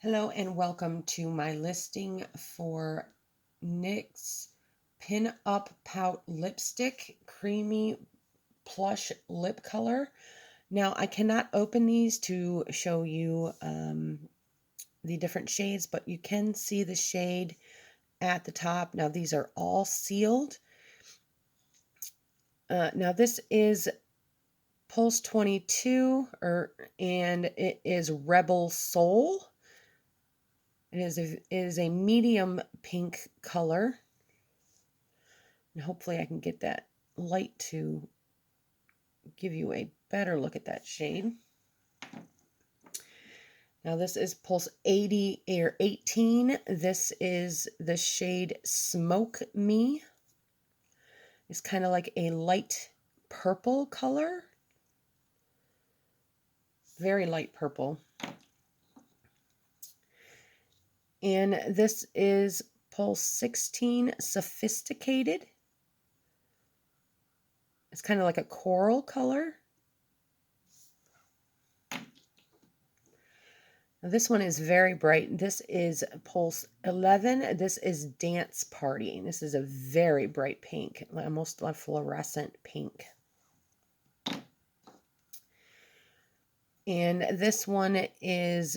Hello and welcome to my listing for NYX Pin Up Pout Lipstick Creamy Plush Lip Color. Now I cannot open these to show you the different shades, but you can see the shade at the top. Now these are all sealed. Now this is Pulse 22 and it is Rebel Soul. It is a medium pink color. And hopefully I can get that light to give you a better look at that shade. Now this is Pulse 80 or 18. This is the shade Smoke Me. It's kind of like a light purple color. Very light purple. And this is Pulse 16 Sophisticated. It's kind of like a coral color. Now this one is very bright. This is Pulse 11. This is Dance Party. This is a very bright pink, almost a fluorescent pink. And this one is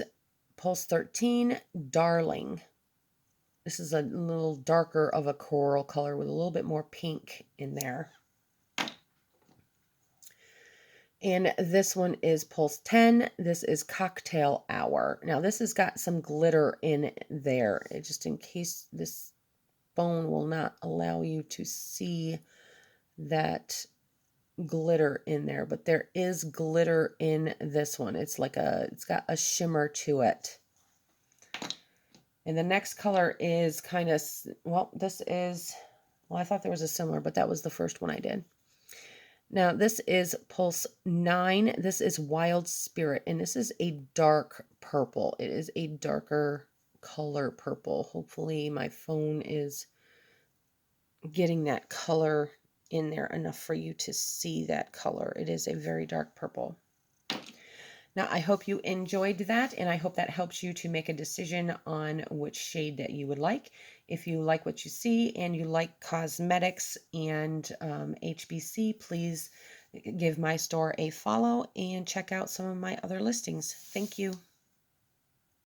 Pulse 13, Darling. This is a little darker of a coral color with a little bit more pink in there. And this one is Pulse 10. This is Cocktail Hour. Now this has got some glitter in there, just in case this phone will not allow you to see that glitter in there, but there is glitter in this one. It's got a shimmer to it. And the next color is kind of, well, I thought there was a similar, but that was the first one I did. Now, this is Pulse 9. This is Wild Spirit, and this is a dark purple. It is a darker color purple. Hopefully, my phone is getting that color in there enough for you to see that color. It is a very dark purple. Now, I hope you enjoyed that, and I hope that helps you to make a decision on which shade that you would like. If you like what you see and you like cosmetics and HBC, please give my store a follow and check out some of my other listings. Thank you.